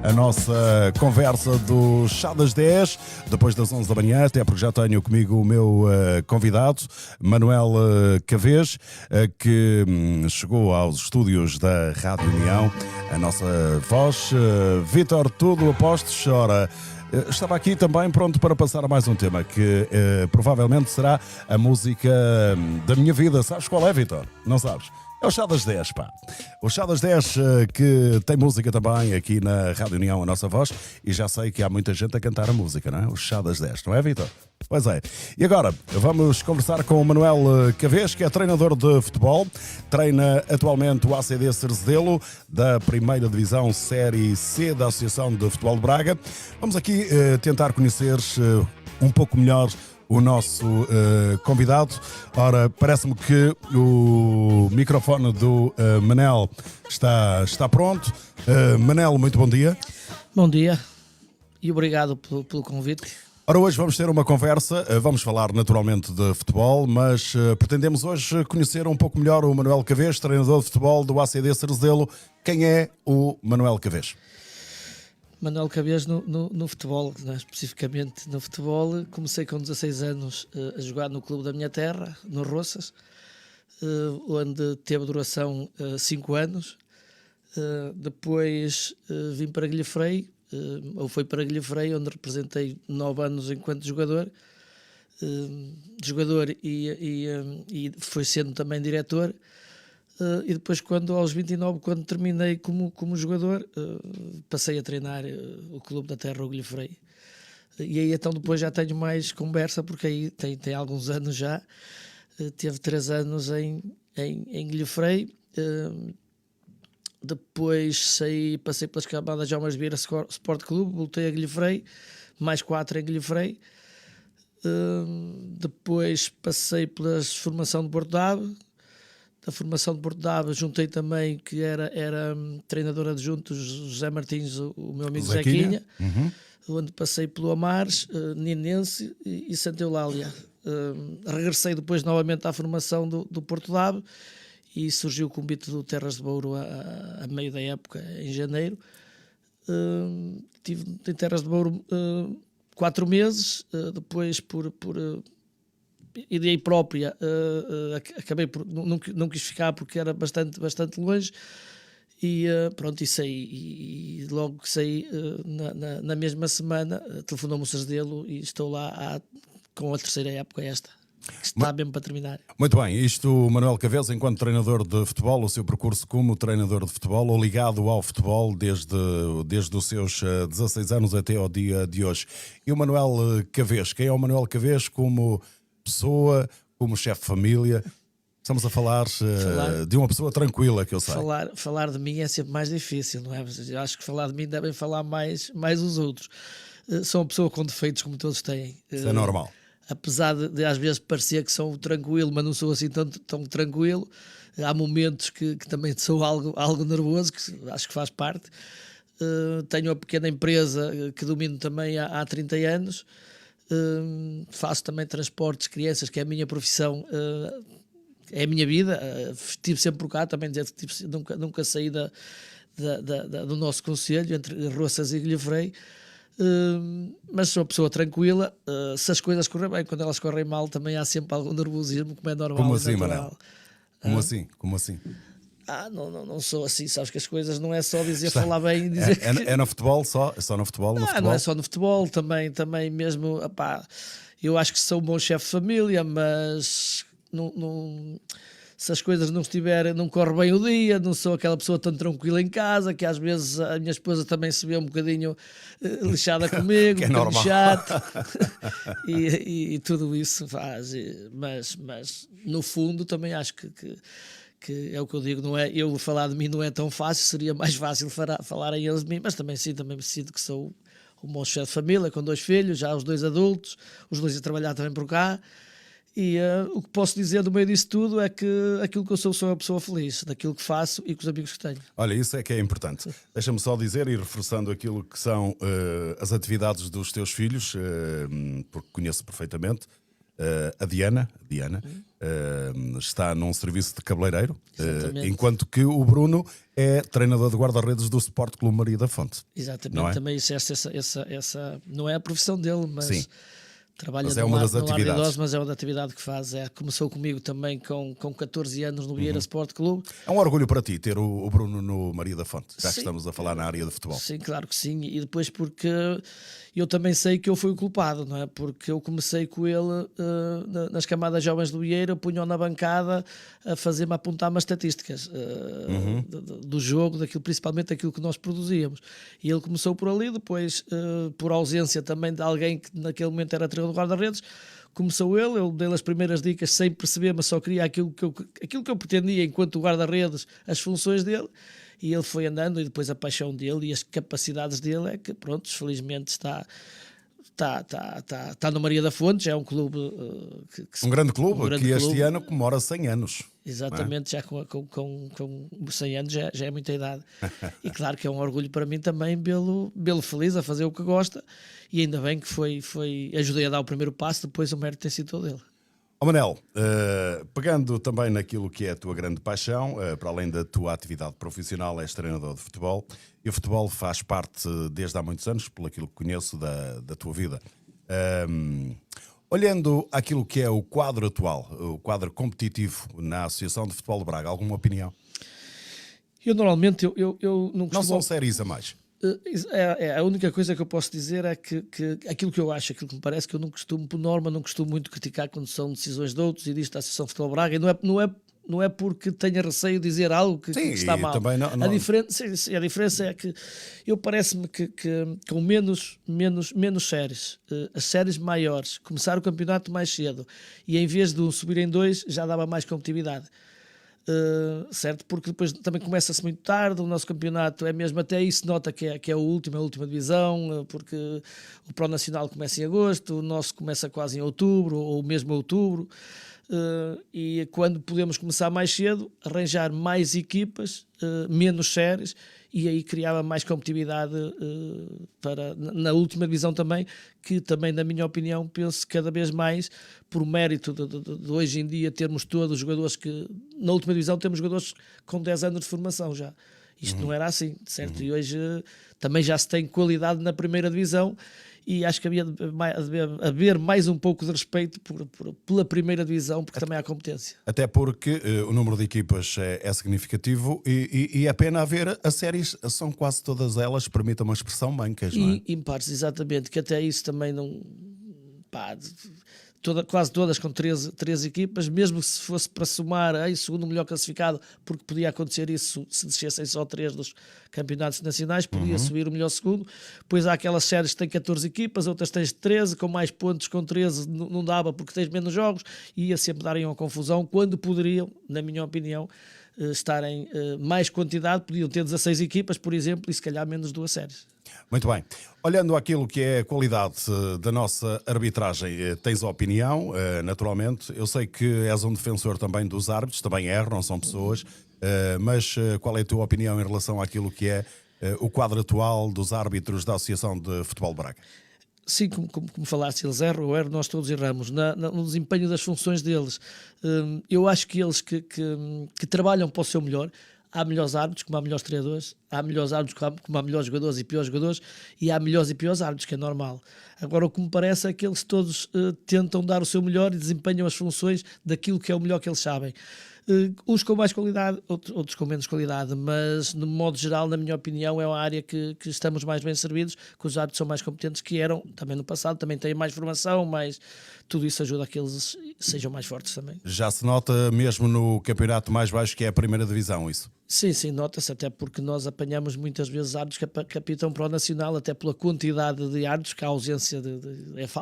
a nossa conversa do Chá das 10, depois das 11 da manhã, até porque já tenho comigo o meu convidado, Manuel Cavês, que chegou aos estúdios da Rádio União, a nossa voz. Vítor, tudo a postos? Ora, estava aqui também pronto para passar a mais um tema que provavelmente será a música da minha vida. Sabes qual é, Vítor? Não sabes? É o Chá das 10, pá. O Chá das 10 que tem música também aqui na Rádio União, a nossa voz, e já sei que há muita gente a cantar a música, não é? O Chá das 10, não é, Vítor? Pois é. E agora vamos conversar com o Manuel Cavês, que é treinador de futebol, treina atualmente o ACD Cerzedelo, da primeira divisão Série C da Associação de Futebol de Braga. Vamos aqui tentar conhecer um pouco melhor o nosso convidado. Ora, parece-me que o microfone do Manel está pronto. Manel, muito bom dia. Bom dia e obrigado pelo convite. Ora, hoje vamos ter uma conversa, vamos falar naturalmente de futebol, mas pretendemos hoje conhecer um pouco melhor o Manuel Cavês, treinador de futebol do ACD Cerzedelo. Quem é o Manuel Cavês? Manuel Cavês no futebol, né? Especificamente no futebol. Comecei com 16 anos a jogar no clube da minha terra, no Roças, onde teve duração 5 anos. Depois vim para Guilherme, ou foi para Guilherme, onde representei 9 anos enquanto jogador. E foi sendo também diretor. E depois, aos 29, quando terminei como jogador, passei a treinar o clube da terra, o Guilherme. E aí então depois já tenho mais conversa, porque aí tem alguns anos já. Teve 3 anos em Guilherme. Depois passei pelas camadas de Almas Vieira Sport Clube, voltei a Guilherme, mais 4 em Guilherme. Depois passei pela formação de Porto de Ave. Da formação de Porto de Ave juntei também, que era treinador adjunto, José Martins, o meu amigo Zequinha, onde passei pelo Amares, Ninense e Santa Eulália. Regressei depois novamente à formação do Porto de Ave e surgiu o convite do Terras de Bouro a meio da época, em janeiro. Estive em Terras de Bouro 4 meses, depois por ideia própria, acabei por não quis ficar porque era bastante longe e pronto, e saí. E logo que saí, na mesma semana, telefonou-me o Cerzedelo e estou lá com a 3ª época esta. Está mesmo para terminar. Muito bem, isto Manuel Cavês, enquanto treinador de futebol, o seu percurso como treinador de futebol, ou ligado ao futebol desde os seus 16 anos até ao dia de hoje. E o Manuel Cavês, quem é o Manuel Cavês como pessoa, como chefe de família? Estamos a falar de uma pessoa tranquila, que eu sei. Falar de mim é sempre mais difícil, não é? Eu acho que falar de mim devem falar mais os outros. Sou uma pessoa com defeitos, como todos têm. Isso é normal. Apesar de às vezes parecer que sou tranquilo, mas não sou assim tão tranquilo. Há momentos que também sou algo nervoso, que acho que faz parte. Tenho uma pequena empresa que domino também há 30 anos. Faço também transportes de crianças, que é a minha profissão, é a minha vida. Estive sempre por cá, também dizer que nunca saí do nosso concelho, entre Roças e Guilherme. Mas sou uma pessoa tranquila. Se as coisas correm bem, quando elas correm mal, também há sempre algum nervosismo, como é normal. Como assim, Manel? Como assim? Não sou assim, sabes que as coisas não é só dizer falar bem e dizer é no futebol só? É só no futebol? No futebol? Não é só no futebol, também mesmo, eu acho que sou um bom chefe de família, mas se as coisas não correm bem o dia, não sou aquela pessoa tão tranquila em casa, que às vezes a minha esposa também se vê um bocadinho lixada comigo, que é um bocadinho normal. chato e tudo isso faz, mas no fundo também acho que é o que eu digo, não é? Eu falar de mim não é tão fácil, seria mais fácil falarem eles de mim, mas também me sinto que sou um bom chefe de família, com 2 filhos, já os 2 adultos, os 2 a trabalhar também por cá. E o que posso dizer do meio disso tudo é que aquilo que eu sou uma pessoa feliz, daquilo que faço e com os amigos que tenho. Olha, isso é que é importante. Deixa-me só dizer, e reforçando aquilo que são as atividades dos teus filhos, porque conheço perfeitamente, a Diana, está num serviço de cabeleireiro, Exatamente. enquanto que o Bruno é treinador de guarda-redes do Sport Clube Maria da Fonte. Exatamente, Não é? também essa não é a profissão dele, mas Sim. trabalha Mas é no uma lar, das no lar de atividades. idosos, mas é uma da atividade que faz. Começou comigo também com 14 anos no Vieira Sport Clube. É um orgulho para ti ter o Bruno no Maria da Fonte, já que Sim. estamos a falar na área de futebol. Sim, claro que sim. E depois porque eu também sei que eu fui o culpado, não é? Porque eu comecei com ele nas camadas jovens do Vieira, punho-o na bancada a fazer-me apontar umas estatísticas do jogo, principalmente daquilo que nós produzíamos. E ele começou por ali, depois por ausência também de alguém que naquele momento era treinador de guarda-redes, começou ele, eu dei-lhe as primeiras dicas sem perceber, mas só queria aquilo que eu pretendia enquanto guarda-redes, as funções dele. E ele foi andando, e depois a paixão dele e as capacidades dele é que, pronto, felizmente está no Maria da Fonte, já é um clube Um grande clube um grande que este clube. ano comemora 100 anos. Exatamente, já com 100 anos já é muita idade. E claro que é um orgulho para mim também vê-lo feliz a fazer o que gosta, e ainda bem que ajudei a dar o primeiro passo, depois o mérito tem sido todo dele. Ó Manel, pegando também naquilo que é a tua grande paixão, para além da tua atividade profissional, és treinador de futebol, e o futebol faz parte desde há muitos anos, pelo aquilo que conheço da tua vida. Olhando aquilo que é o quadro atual, o quadro competitivo na Associação de Futebol de Braga, alguma opinião? Eu normalmente eu não Não costumo... são séries a mais. A única coisa que eu posso dizer é que aquilo que eu acho, aquilo que me parece, que eu não costumo, por norma, não costumo muito criticar quando são decisões de outros, e disto da Associação de Futebol de Braga, e não é porque tenha receio de dizer algo que está mal. Também não... A diferença é que eu parece-me que com menos séries, as séries maiores, começar o campeonato mais cedo, e em vez de subir em 2, já dava mais competitividade. Certo? Porque depois também começa-se muito tarde, o nosso campeonato é mesmo, até isso nota que é a última divisão, porque o Pro Nacional começa em agosto, o nosso começa quase em outubro, ou mesmo outubro, e quando podemos começar mais cedo, arranjar mais equipas, menos séries, e aí criava mais competitividade na última divisão também, que também, na minha opinião, penso cada vez mais, por mérito de hoje em dia termos todos os jogadores que, na última divisão temos jogadores com 10 anos de formação já. Isto não era assim, certo? E hoje também já se tem qualidade na primeira divisão, e acho que havia de haver mais um pouco de respeito pela primeira divisão, porque também há competência. Até porque o número de equipas é significativo e é pena haver as séries, são quase todas elas, permitam uma expressão, mancas, não é? E impares, exatamente, que até isso também não... quase todas com 13 equipas, mesmo se fosse para somar segundo melhor classificado, porque podia acontecer isso se descessem só 3 dos campeonatos nacionais, podia subir o melhor segundo. Pois há aquelas séries que têm 14 equipas, outras tens 13, com mais pontos, com 13 não dava porque tens menos jogos, e ia sempre darem uma confusão, quando poderiam, na minha opinião, estarem mais quantidade, podiam ter 16 equipas, por exemplo, e se calhar menos 2 séries. Muito bem. Olhando aquilo que é a qualidade da nossa arbitragem, tens a opinião, naturalmente. Eu sei que és um defensor também dos árbitros, também erram, são pessoas, mas qual é a tua opinião em relação àquilo que é o quadro atual dos árbitros da Associação de Futebol de Braga? Sim, como falaste, eles erram, nós todos erramos no desempenho das funções deles. Eu acho que eles que trabalham para o seu melhor. Há melhores árbitros, como há melhores treinadores, há melhores árbitros, como há melhores jogadores e piores jogadores, e há melhores e piores árbitros, que é normal. Agora, o que me parece é que eles todos tentam dar o seu melhor e desempenham as funções daquilo que é o melhor que eles sabem. Uns com mais qualidade, outros com menos qualidade, mas, no modo geral, na minha opinião, é uma área que estamos mais bem servidos, que os árbitros são mais competentes que eram também no passado, também têm mais formação, tudo isso ajuda a que eles sejam mais fortes também. Já se nota mesmo no campeonato mais baixo, que é a primeira divisão, isso? Sim, nota-se, até porque nós apanhamos muitas vezes árbitros que apitam para o Nacional, até pela quantidade de árbitros, que há ausência,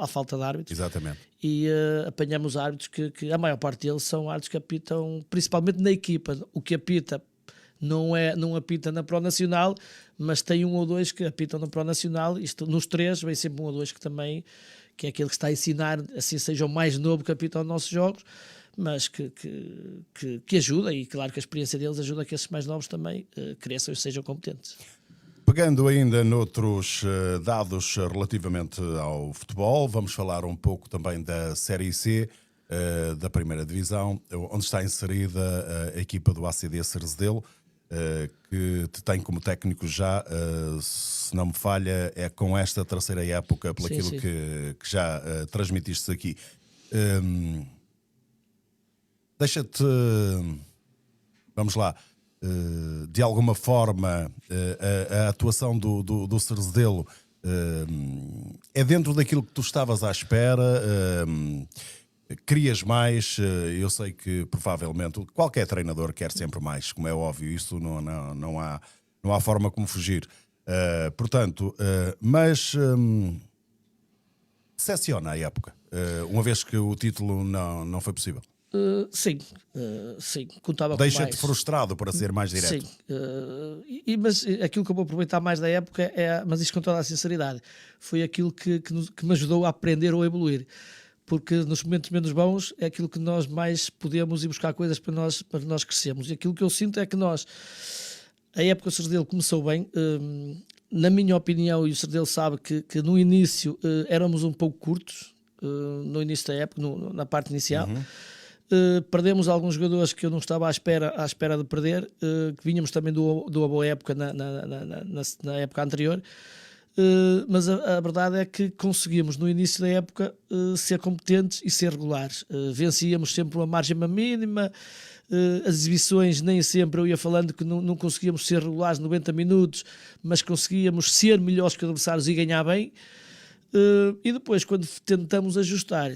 a falta de árbitros. Exatamente. E apanhamos árbitros que a maior parte deles são árbitros que apitam, principalmente na equipa. O que apita não apita na Pro Nacional, mas tem um ou dois que apitam na Pro Nacional. Isto, nos 3, vem sempre um ou dois que é aquele que está a ensinar, assim seja o mais novo que apita os nossos jogos, mas que ajuda, e claro que a experiência deles ajuda a que esses mais novos também cresçam e sejam competentes. Pegando ainda noutros dados relativamente ao futebol, vamos falar um pouco também da Série C, da primeira divisão, onde está inserida a equipa do ACD Cerzedelo, que te tem como técnico já, se não me falha, é com esta terceira época, pelo aquilo sim. que já transmitiste aqui. Deixa-te, vamos lá, de alguma forma, a atuação do Cerzedelo é dentro daquilo que tu estavas à espera? Querias mais? Eu sei que provavelmente qualquer treinador quer sempre mais, como é óbvio, isso não há forma como fugir. Portanto, mas decepciona a época, uma vez que o título não foi possível. Sim, contava com Deixa-te mais. frustrado, para ser mais direto. Sim, mas aquilo que eu vou aproveitar mais da época mas isto com toda a sinceridade, foi aquilo que me ajudou a aprender ou a evoluir. Porque nos momentos menos bons é aquilo que nós mais podemos ir buscar coisas para nós crescermos. E aquilo que eu sinto é que a época do Cerzedelo começou bem, na minha opinião, e o Cerzedelo sabe que no início éramos um pouco curtos, no início da época, na parte inicial. Perdemos alguns jogadores que eu não estava à espera de perder, que vínhamos também de uma boa época na época anterior. Mas a verdade é que conseguimos no início da época ser competentes e ser regulares. Vencíamos sempre uma margem mínima, as exibições nem sempre eu ia falando que não conseguíamos ser regulares 90 minutos, mas conseguíamos ser melhores que os adversários e ganhar bem. E depois, quando tentamos ajustar,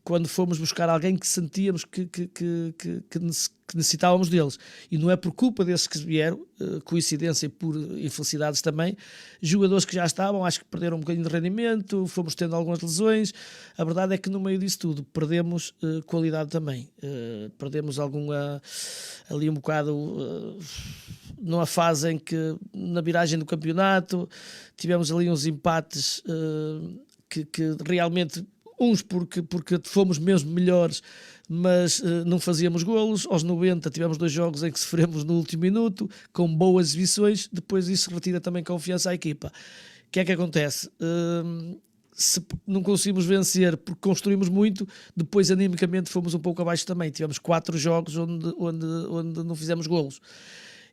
quando fomos buscar alguém que sentíamos que necessitávamos deles, e não é por culpa desses que vieram, coincidência e por infelicidades também, jogadores que já estavam, acho que perderam um bocadinho de rendimento, fomos tendo algumas lesões. A verdade é que no meio disso tudo perdemos qualidade também, perdemos ali um bocado numa fase em que na viragem do campeonato tivemos ali uns empates que realmente, uns porque fomos mesmo melhores, mas não fazíamos golos. Aos 90 tivemos 2 jogos em que sofremos no último minuto, com boas exibições. Depois isso retira também confiança à equipa. O que é que acontece? Se não conseguimos vencer porque construímos muito, depois animicamente fomos um pouco abaixo também. Tivemos 4 jogos onde não fizemos golos.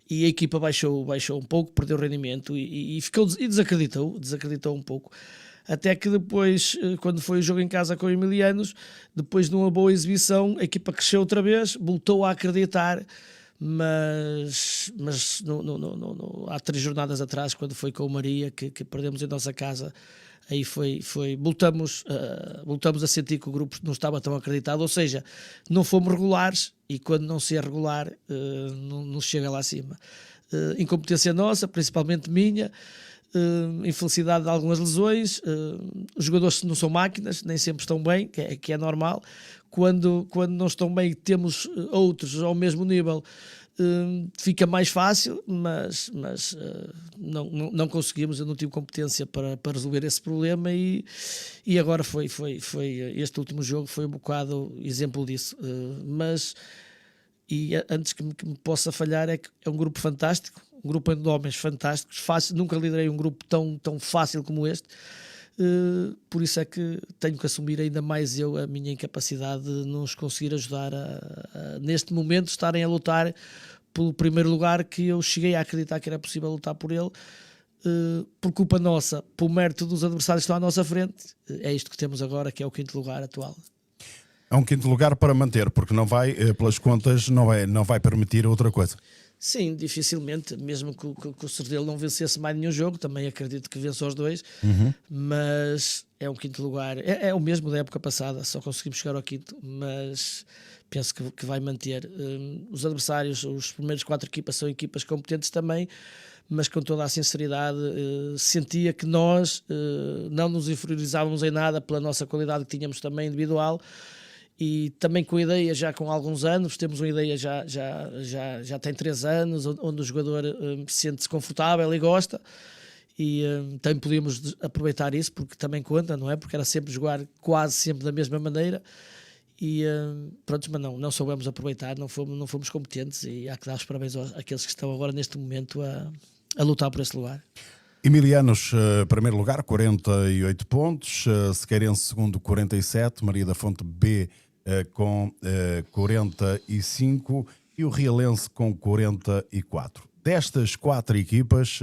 E a equipa baixou um pouco, perdeu rendimento e desacreditou um pouco. Até que depois, quando foi o jogo em casa com o Emilianos, depois de uma boa exibição, a equipa cresceu outra vez, voltou a acreditar, mas há 3 jornadas atrás, quando foi com o Maria, que perdemos em nossa casa, aí voltamos a sentir que o grupo não estava tão acreditado, ou seja, não fomos regulares, e quando não se é regular, não chega lá acima. Incompetência nossa, principalmente minha, infelicidade de algumas lesões, os jogadores não são máquinas, nem sempre estão bem, que é normal. Quando não estão bem, temos outros ao mesmo nível, fica mais fácil, mas não conseguimos. Eu não tive competência para resolver esse problema, e agora foi este último jogo foi um bocado exemplo disso. E antes que me possa falhar, é que é um grupo fantástico, um grupo de homens fantásticos, nunca liderei um grupo tão fácil como este, por isso é que tenho que assumir ainda mais a minha incapacidade de nos conseguir ajudar a neste momento, estarem a lutar pelo primeiro lugar, que eu cheguei a acreditar que era possível lutar por ele, por culpa nossa, por mérito dos adversários que estão à nossa frente. É isto que temos agora, que é o 5º lugar atual. É um 5º lugar para manter, porque não vai, pelas contas, não vai permitir outra coisa. Sim, dificilmente, mesmo que o Cerzedelo não vencesse mais nenhum jogo, também acredito que vença os 2, mas é um 5º lugar, é o mesmo da época passada, só conseguimos chegar ao 5º, mas penso que vai manter. Os adversários, os primeiros 4 equipas são equipas competentes também, mas com toda a sinceridade, sentia que nós não nos inferiorizávamos em nada pela nossa qualidade que tínhamos também individual. E também com a ideia, já com alguns anos, temos uma ideia já tem 3 anos, onde o jogador sente-se confortável e gosta, e também podíamos aproveitar isso, porque também conta, não é? Porque era sempre jogar quase sempre da mesma maneira, e pronto, mas não soubemos aproveitar, não fomos competentes, e há que dar os parabéns àqueles que estão agora neste momento a a lutar por esse lugar. Emilianos, primeiro lugar, 48 pontos. Sequeirense, segundo, 47. Maria da Fonte B com 45. E o Realense com 44. Destas 4 equipas,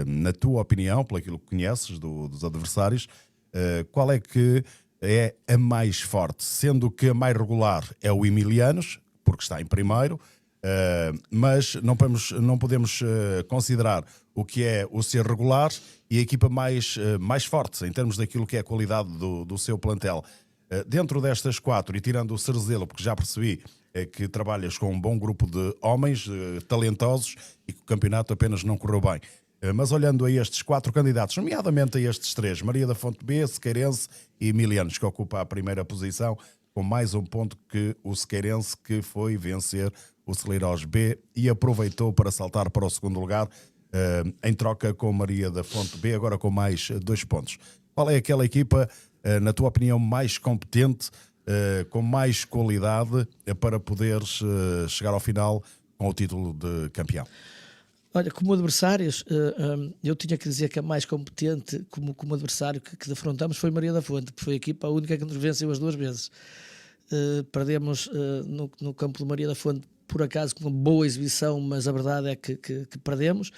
na tua opinião, pelo aquilo que conheces dos adversários, qual é que é a mais forte? Sendo que a mais regular é o Emilianos, porque está em primeiro, mas não podemos considerar o que é o ser regular e a equipa mais forte, em termos daquilo que é a qualidade do seu plantel. Dentro destas 4, e tirando o Cerzelo, porque já percebi que trabalhas com um bom grupo de homens talentosos e que o campeonato apenas não correu bem. Mas olhando a estes 4 candidatos, nomeadamente a estes 3, Maria da Fonte B, Sequeirense e Emilianos, que ocupa a primeira posição, com mais um ponto que o Sequeirense, que foi vencer o Celeiros B e aproveitou para saltar para o segundo lugar, em troca com Maria da Fonte B, agora com mais 2 pontos. Qual é aquela equipa, na tua opinião, mais competente, com mais qualidade, para poderes chegar ao final com o título de campeão? Olha, como adversários, eu tinha que dizer que a mais competente como adversário que defrontamos foi Maria da Fonte, que foi a equipa única que nos venceu as 2 vezes. Perdemos no campo de Maria da Fonte, por acaso, com uma boa exibição, mas a verdade é que perdemos.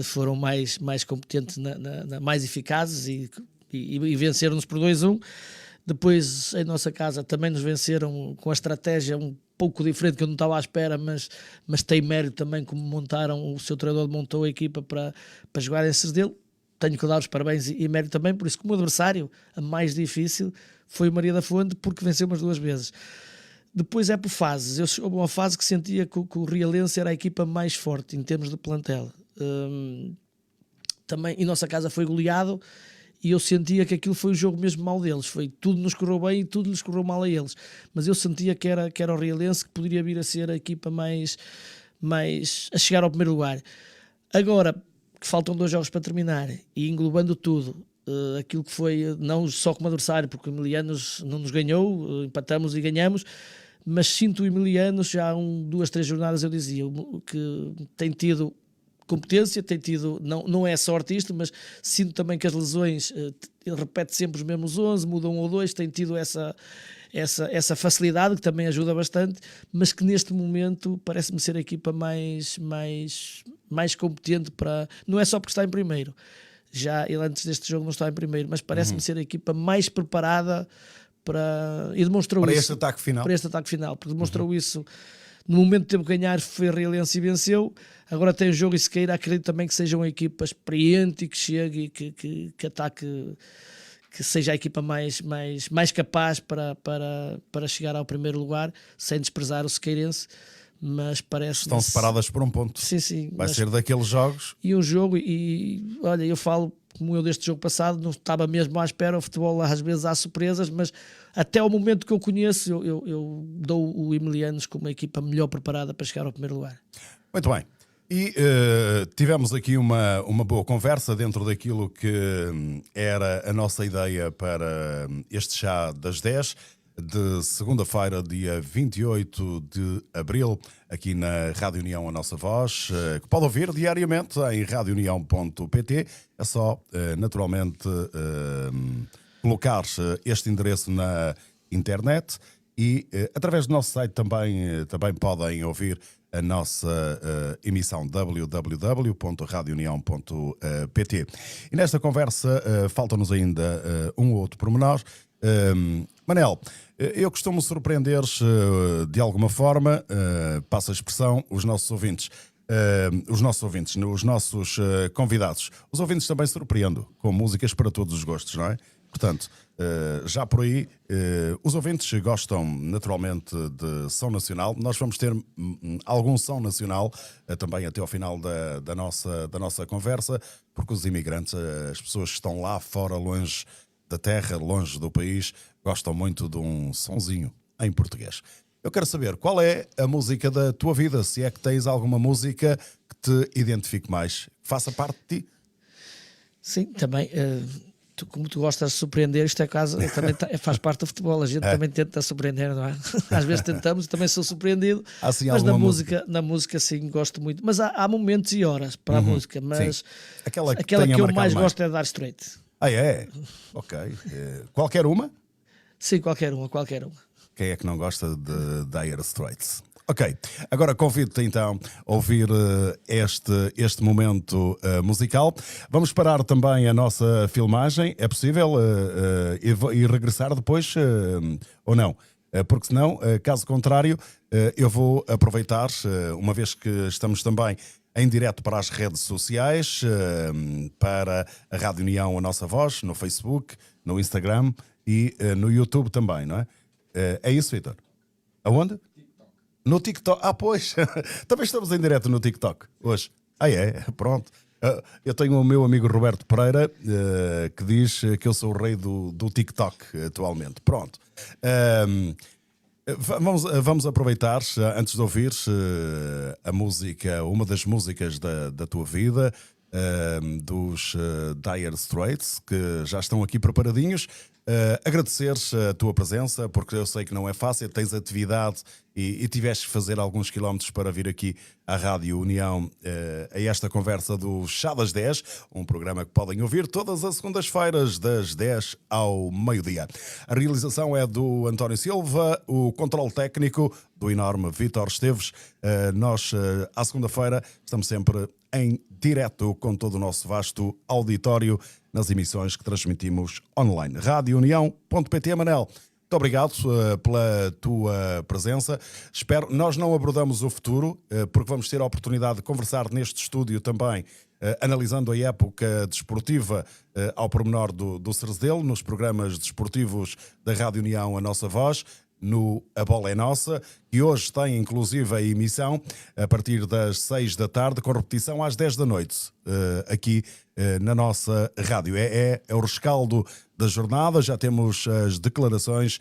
Foram mais competentes, mais eficazes e venceram-nos por 2-1. Depois, em nossa casa, também nos venceram com a estratégia um pouco diferente, que eu não estava à espera, mas tem mérito também como montaram, o seu treinador montou a equipa para jogar em Cerzelo. Tenho que dar os parabéns e mérito também, por isso, como adversário, a mais difícil foi o Maria da Fonte, porque venceu umas 2 vezes. Depois é por fases. Eu chegou a uma fase que sentia que o Realense era a equipa mais forte em termos de plantel. Também em nossa casa foi goleado e eu sentia que aquilo foi o jogo mesmo mau deles. Tudo nos correu bem e tudo lhes correu mal a eles. Mas eu sentia que era o Realense que poderia vir a ser a equipa mais a chegar ao primeiro lugar. Agora que faltam 2 jogos para terminar e englobando tudo, aquilo que foi, não só como adversário, porque o Emilianos não nos ganhou, empatamos e ganhamos, mas sinto o Emilianos já há 2, 3 jornadas, eu dizia, que tem tido competência, tem tido, não é sorte isto, mas sinto também que as lesões, ele repete sempre os mesmos 11, muda 1 ou 2, tem tido essa facilidade, que também ajuda bastante, mas que neste momento parece-me ser a equipa mais competente para... Não é só porque está em primeiro, já ele antes deste jogo não está em primeiro, mas parece-me ser a equipa mais preparada e demonstrou para isso. este ataque final. Para este ataque final, porque demonstrou isso. No momento de tempo de ganhar foi a Realense e venceu. Agora tem o jogo e Sequeira, acredito também que seja uma equipa experiente e que chegue e que ataque, que seja a equipa mais capaz para chegar ao primeiro lugar, sem desprezar o Sequeirense. Mas parece... Estão separadas por um ponto. Sim. Vai ser daqueles jogos. E um jogo, e olha, eu falo como eu deste jogo passado, não estava mesmo à espera. O futebol às vezes há surpresas, mas até o momento que eu conheço, eu dou o Emilianos como a equipa melhor preparada para chegar ao primeiro lugar. Muito bem. E tivemos aqui uma boa conversa dentro daquilo que era a nossa ideia para este chá das 10, de segunda-feira, dia 28 de abril, aqui na Rádio União, a nossa voz, que pode ouvir diariamente em radiounião.pt. É só, naturalmente, colocar este endereço na internet e, através do nosso site, também podem ouvir a nossa emissão www.radiounião.pt. E nesta conversa falta-nos ainda um ou outro pormenor. Manel, eu costumo surpreender de alguma forma, passo a expressão, os nossos ouvintes, os nossos convidados. Os ouvintes também surpreendo, com músicas para todos os gostos, não é? Portanto, já por aí, os ouvintes gostam naturalmente de som nacional. Nós vamos ter algum som nacional também até ao final da nossa conversa, porque os imigrantes, as pessoas que estão lá fora, longe da terra, longe do país, gostam muito de um sonzinho em português. Eu quero saber qual é a música da tua vida, se é que tens alguma música que te identifique mais, que faça parte de ti. Sim, também. como tu gostas de surpreender, isto é quase, também faz parte do futebol, a gente também tenta surpreender, não é? Às vezes tentamos, também sou surpreendido, Assim, mas na música sim, gosto muito. Mas há momentos e horas para a música, mas sim. Aquela que eu mais gosto é dar straight. Ah, é? Ok. Qualquer uma? Sim, qualquer uma. Quem é que não gosta de Dire Straits? Ok, agora convido-te então a ouvir este momento musical. Vamos parar também a nossa filmagem, é possível? E regressar depois ou não? Porque senão, caso contrário, eu vou aproveitar, uma vez que estamos também em direto para as redes sociais, para a Rádio União, a nossa voz, no Facebook, no Instagram e no YouTube também, não é? É isso, Vitor? Aonde? No TikTok. Ah, pois. Também estamos em direto no TikTok hoje. Ah, é? Pronto. Eu tenho o meu amigo Roberto Pereira que diz que eu sou o rei do TikTok atualmente. Pronto. Vamos aproveitar, antes de ouvir a música, uma das músicas da tua vida, dos Dire Straits, que já estão aqui preparadinhos. Agradecer a tua presença, porque eu sei que não é fácil, tens atividade e tiveste que fazer alguns quilómetros para vir aqui à Rádio União a esta conversa do Chá das 10, um programa que podem ouvir todas as segundas-feiras das 10 ao meio-dia. A realização é do António Silva, o controle técnico do enorme Vítor Esteves. Nós, à segunda-feira, estamos sempre em direto com todo o nosso vasto auditório nas emissões que transmitimos online. RádioUnião.pt. Manel, muito obrigado pela tua presença. Nós não abordamos o futuro, porque vamos ter a oportunidade de conversar neste estúdio também, analisando a época desportiva ao pormenor do Cerzedelo, nos programas desportivos da Rádio União, a nossa voz, no A Bola é Nossa, que hoje tem inclusive a emissão a partir das 6 da tarde, com repetição às 10 da noite, aqui na nossa rádio. É o rescaldo da jornada, já temos as declarações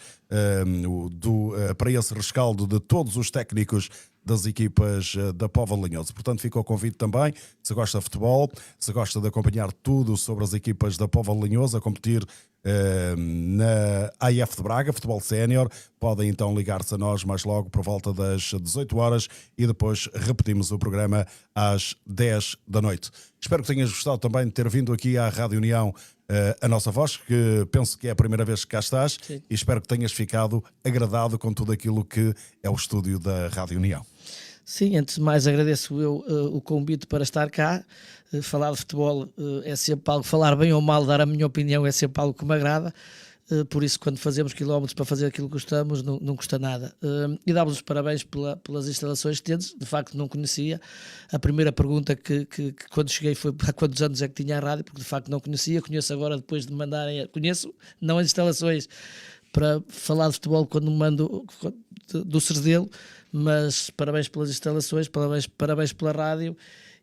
para esse rescaldo de todos os técnicos das equipas da Póvoa de Lanhoso. Portanto, fica o convite também, se gosta de futebol, se gosta de acompanhar tudo sobre as equipas da Póvoa de Lanhoso a competir na AIF de Braga, Futebol Sénior, podem então ligar-se a nós mais logo por volta das 18 horas e depois repetimos o programa às 10 da noite. Espero que tenhas gostado também de ter vindo aqui à Rádio União, a nossa voz, que penso que é a primeira vez que cá estás. Sim. E espero que tenhas ficado agradado com tudo aquilo que é o estúdio da Rádio União. Sim, antes de mais agradeço eu o convite para estar cá. Falar de futebol é sempre algo, falar bem ou mal, dar a minha opinião é sempre algo que me agrada. Por isso, quando fazemos quilómetros para fazer aquilo que gostamos, não custa nada. E dá-vos os parabéns pelas instalações que tendes. De facto, não conhecia. A primeira pergunta que quando cheguei foi há quantos anos é que tinha a rádio, porque de facto não conhecia. Conheço agora, depois de mandarem. Conheço, não as instalações, para falar de futebol quando me mando do Cerzedelo, mas parabéns pelas instalações, parabéns pela rádio.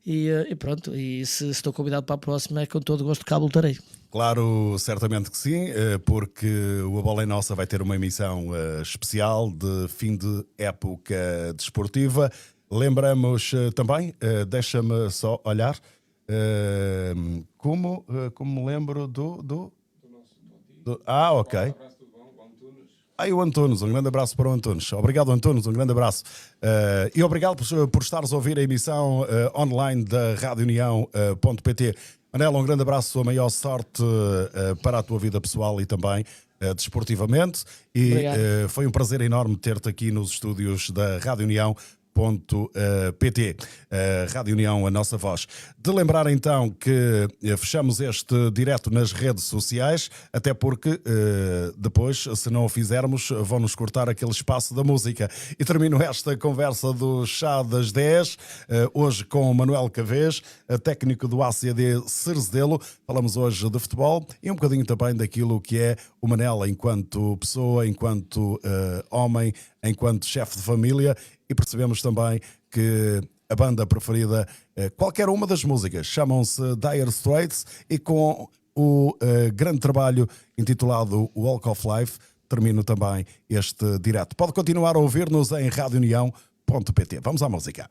E pronto, e se estou convidado para a próxima, é com todo gosto que cá voltarei. Claro, certamente que sim, porque o A Bola é Nossa vai ter uma emissão especial de fim de época desportiva. Lembramos também, deixa-me só olhar, como me lembro do ok. O Antunes, um grande abraço para o Antunes. Obrigado, Antunes, um grande abraço. E obrigado por estares a ouvir a emissão online da RádioUnião.pt. Manela, um grande abraço, a maior sorte para a tua vida pessoal e também desportivamente. E foi um prazer enorme ter-te aqui nos estúdios da Rádio União.pt, Rádio União, a nossa voz. De lembrar então que fechamos este direto nas redes sociais, até porque depois, se não o fizermos, vão-nos cortar aquele espaço da música. E termino esta conversa do Chá das 10, hoje com o Manuel Cavês, técnico do ACD Cerzedelo. Falamos hoje de futebol e um bocadinho também daquilo que é o Manel enquanto pessoa, enquanto homem, enquanto chefe de família. E percebemos também que a banda preferida, qualquer uma das músicas, chamam-se Dire Straits, e com o grande trabalho intitulado Walk of Life, termino também este direto. Pode continuar a ouvir-nos em radiounião.pt. Vamos à música.